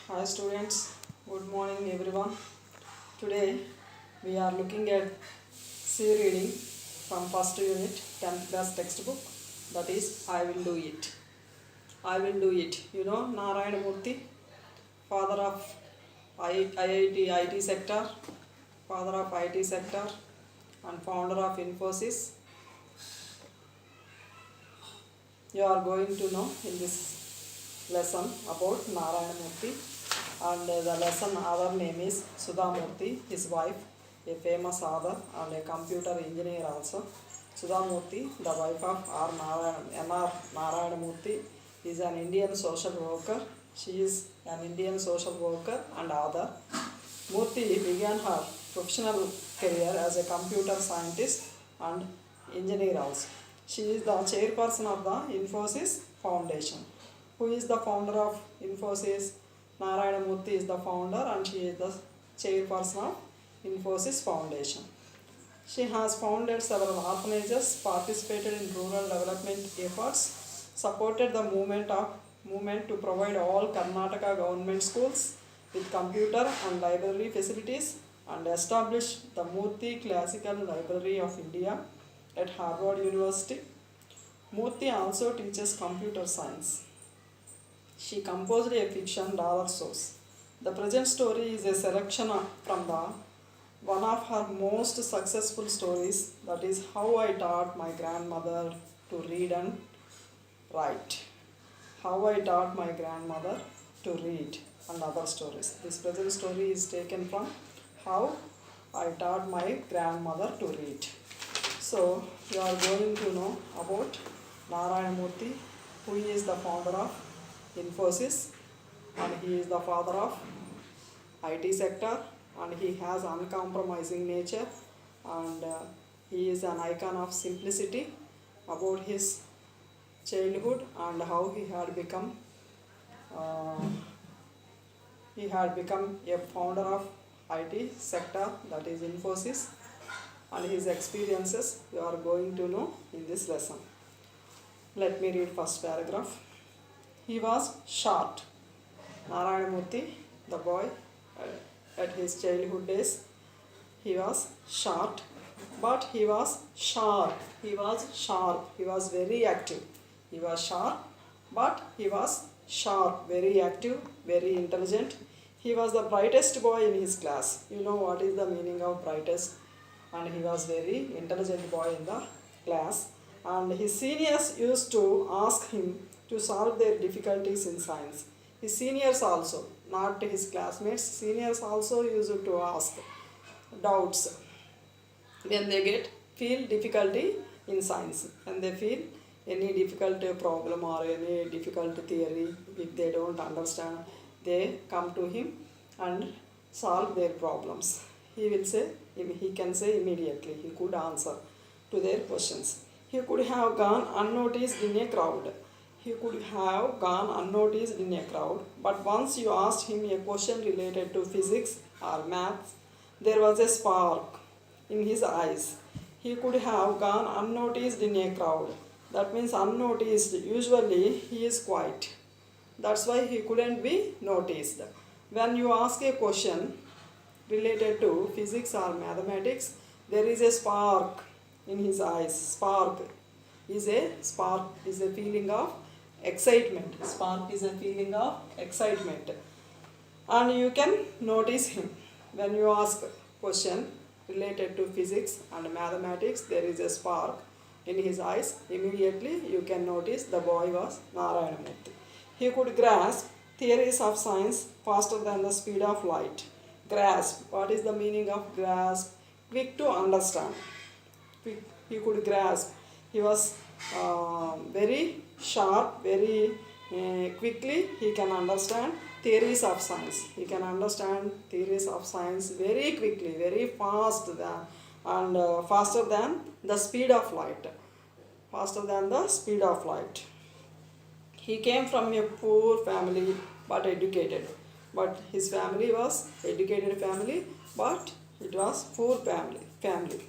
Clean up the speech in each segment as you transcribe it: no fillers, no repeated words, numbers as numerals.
Hi students, good morning everyone. Today we are looking at C reading from first unit 10th class textbook, that is I will do it. I will do it. You know Narayana Murthy, father of IIT IT sector, father of IT sector and founder of Infosys. You are going to know in this lesson about Narayana Murthy, and the lesson other name is Sudha Murthy, his wife, a famous author and a computer engineer also. Sudha Murthy, the wife of N.R. Narayana Murthy, is an Indian social worker. She is an Indian social worker and author. Murthy began her professional career as a computer scientist and engineer also. She is the chairperson of the Infosys Foundation. Who is the founder of Infosys? Narayana Murthy is the founder and she is the chairperson of Infosys Foundation. She has founded several orphanages, participated in rural development efforts, supported the movement to provide all Karnataka government schools with computer and library facilities, and established the Murthy Classical Library of India at Harvard University. Murthy also teaches computer science. She composed a fiction, Dollar Source. The present story is a selection from one of her most successful stories, that is How I Taught My Grandmother to Read and Write. How I Taught My Grandmother to Read and other stories. This present story is taken from How I Taught My Grandmother to Read. So, you are going to know about Narayana Murthy, who is the founder of Infosys, and he is the father of IT sector, and he has uncompromising nature, and he is an icon of simplicity. About his childhood and how uh, he had become a founder of IT sector, that is Infosys, and his experiences you are going to know in this lesson. Let me read first paragraph. He was short. Narayana Murthy, the boy, at his childhood days, he was short, but he was sharp. He was sharp. He was very active. He was sharp, but he was sharp, very active, very intelligent. He was the brightest boy in his class. You know what is the meaning of brightest? And he was very intelligent boy in the class. And his seniors used to ask him to solve their difficulties in science. His seniors also, not his classmates, seniors also used to ask doubts when they feel difficulty in science, when they feel any difficult problem or any difficult theory, if they don't understand, they come to him and solve their problems. He can say immediately, he could answer to their questions. He could have gone unnoticed in a crowd. He could have gone unnoticed in a crowd, but once you asked him a question related to physics or maths, there was a spark in his eyes. He could have gone unnoticed in a crowd. That means unnoticed. Usually he is quiet. That's why he couldn't be noticed. When you ask a question related to physics or mathematics, there is a spark in his eyes. Spark is a feeling of excitement. Spark is a feeling of excitement. And you can notice him. When you ask a question related to physics and mathematics, there is a spark in his eyes. Immediately you can notice the boy was Narayana Murthy. He could grasp theories of science faster than the speed of light. Grasp. What is the meaning of grasp? Quick to understand. He could grasp. He was very sharp, very quickly he can understand theories of science. He can understand theories of science very quickly, very fast, and faster than the speed of light. Faster than the speed of light. He came from a poor family but educated. But his family was educated family, but it was poor family.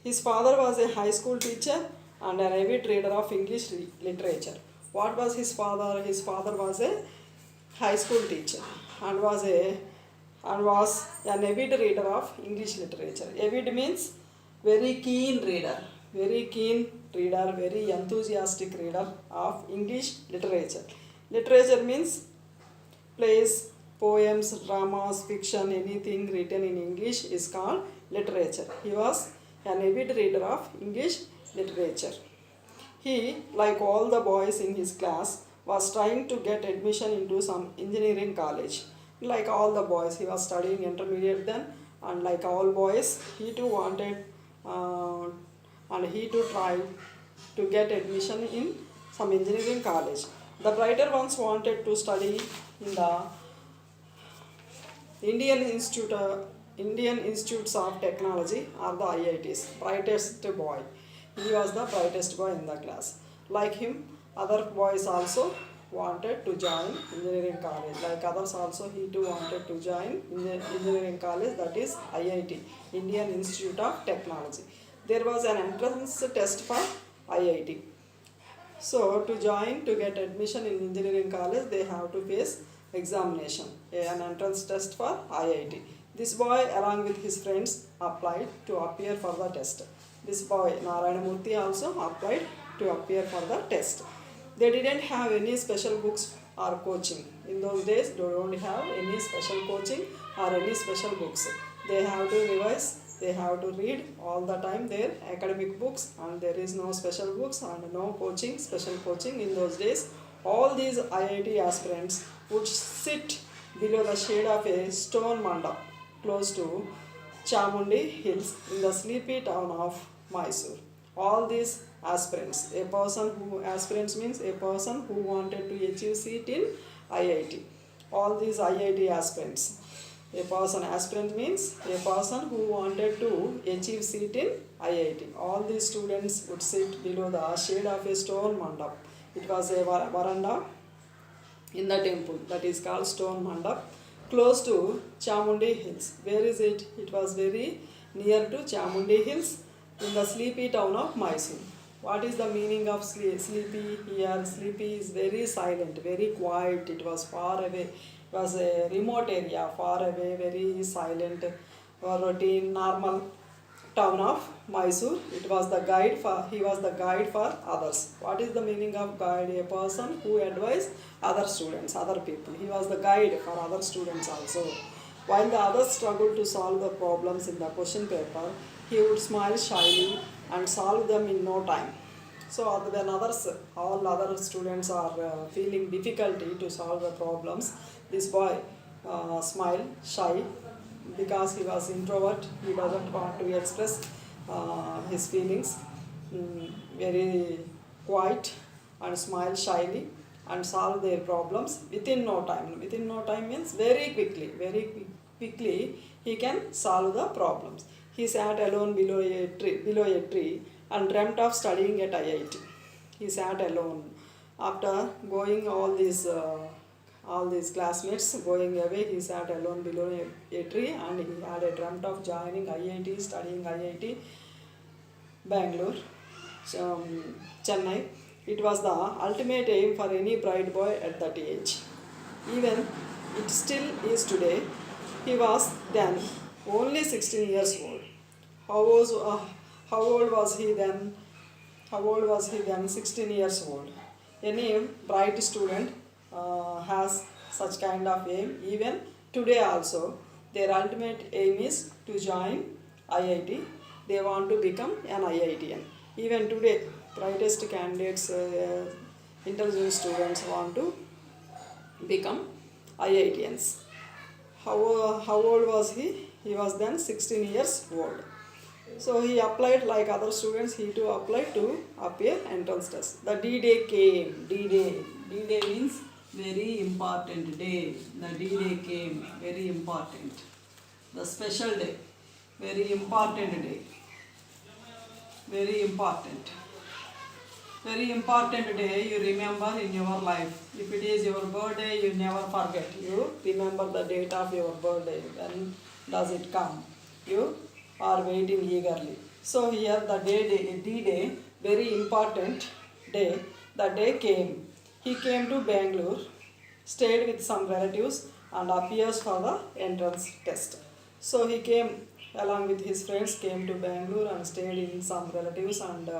His father was a high school teacher and an avid reader of English literature. What was his father? His father was a high school teacher and was an avid reader of English literature. Avid means very keen reader, very enthusiastic reader of English literature. Literature means plays, poems, dramas, fiction, anything written in English is called literature. He was an avid reader of English literature. He, like all the boys in his class, was trying to get admission into some engineering college. Like all the boys, he was studying intermediate then, and like all boys, he too wanted and he too tried to get admission in some engineering college. The brighter ones wanted to study in the Indian Institutes of Technology or the IITs. Brightest boy. He was the brightest boy in the class. Like him, other boys also wanted to join engineering college. Like others also, he too wanted to join engineering college, that is IIT, Indian Institute of Technology. There was an entrance test for IIT. So to get admission in engineering college, they have to face examination, an entrance test for IIT. This boy along with his friends applied to appear for the test. This boy Narayana Murthy also applied to appear for the test. They didn't have any special books or coaching. In those days, they don't have any special coaching or any special books. They have to revise, they have to read all the time their academic books, and there is no special books and no coaching, special coaching in those days. All these IIT aspirants would sit below the shade of a stone mandap close to Chamundi Hills in the sleepy town of Mysore. All these aspirants means a person who wanted to achieve seat in IIT. All these IIT aspirants. Aspirant means a person who wanted to achieve seat in IIT. All these students would sit below the shade of a stone mandap. It was a veranda in the temple, that is called stone mandap, close to Chamundi Hills. Where is it? It was very near to Chamundi Hills in the sleepy town of Mysore. What is the meaning of sleepy here? Sleepy is very silent, very quiet. It was far away. It was a remote area, far away, very silent, routine, normal town of Mysore. He was the guide for others. What is the meaning of guide? A person who advised other students, other people. He was the guide for other students also. While the others struggled to solve the problems in the question paper, he would smile shyly and solve them in no time. So when all other students are feeling difficulty to solve the problems, this boy smiled shy because he was introvert. He doesn't want to express his feelings. Very quiet and smile shyly and solve their problems within no time. Within no time means very quickly he can solve the problems. He sat alone below a tree and dreamt of studying at IIT. He sat alone. After going all these classmates going away, he sat alone below a tree and he had a dreamt of joining IIT, studying IIT, Bangalore, Chennai. It was the ultimate aim for any bright boy at that age. Even it still is today. He was then only 16 years old. How old was he then? 16 years old. Any bright student has such kind of aim. Even today also, their ultimate aim is to join IIT. They want to become an IITian. Even today, brightest candidates, intelligent students want to become IITians. How old was he? He was then 16 years old. So he applied like other students. He too applied to appear entrance test. The D-Day came. D-Day means very important day. The D-Day came. Very important. The special day. Very important day. Very important. Very important day you remember in your life. If it is your birthday, you never forget. You remember the date of your birthday. When does it come? You are waiting eagerly. So here the D-Day, very important day. The day came. He came to Bangalore, stayed with some relatives and appears for the entrance test. So he came along with his friends, came to Bangalore and stayed in some relatives and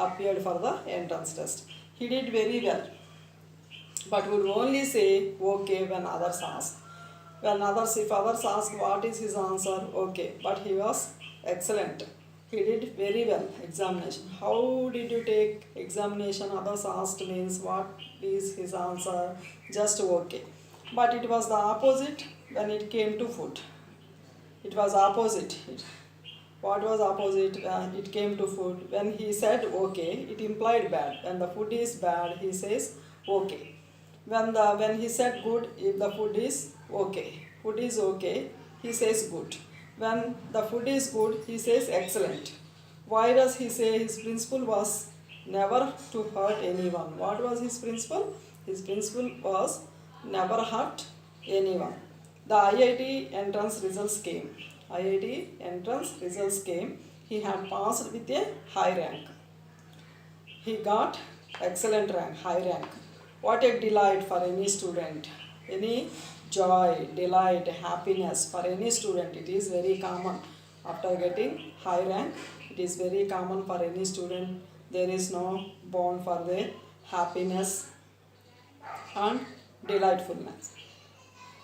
appeared for the entrance test. He did very well, but would only say okay when others ask. If others ask what is his answer, okay, but he was excellent. He did very well examination. How did you take examination? Others asked means what is his answer? Just okay. But it was the opposite when it came to food. It was opposite. What was opposite when it came to food? When he said okay, it implied bad. When the food is bad, he says okay. When he said good, if the food is okay, he says good. When the food is good, he says excellent. Why does he say his principle was never to hurt anyone? What was his principle? His principle was never hurt anyone. The IIT entrance results came. He had passed with a high rank. He got excellent rank, high rank. What a delight for any student. Any joy, delight, happiness for any student. It is very common. After getting high rank, it is very common for any student. There is no bond for their happiness and delightfulness.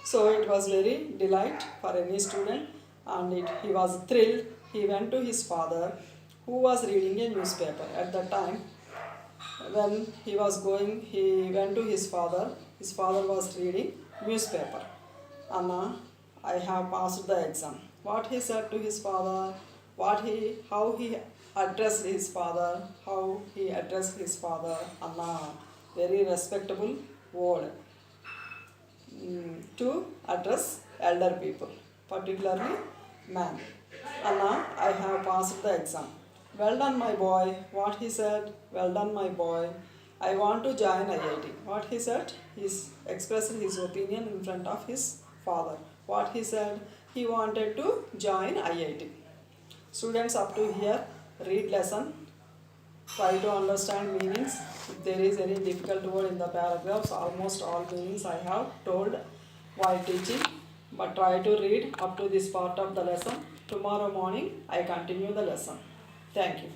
So it was very delight for any student, and he was thrilled. He went to his father, who was reading a newspaper. At that time, when he was going, he went to his father. His father was reading newspaper. Anna, I have passed the exam. What he said to his father, how he addressed his father, Anna, very respectable word to address elder people, particularly man. Anna, I have passed the exam. Well done, my boy. What he said? Well done, my boy. I want to join IIT. What he said? He expressed his opinion in front of his father. What he said? He wanted to join IIT. Students, up to here, read lesson. Try to understand meanings. If there is any difficult word in the paragraphs, almost all meanings I have told while teaching. But try to read up to this part of the lesson. Tomorrow morning, I continue the lesson. Thank you.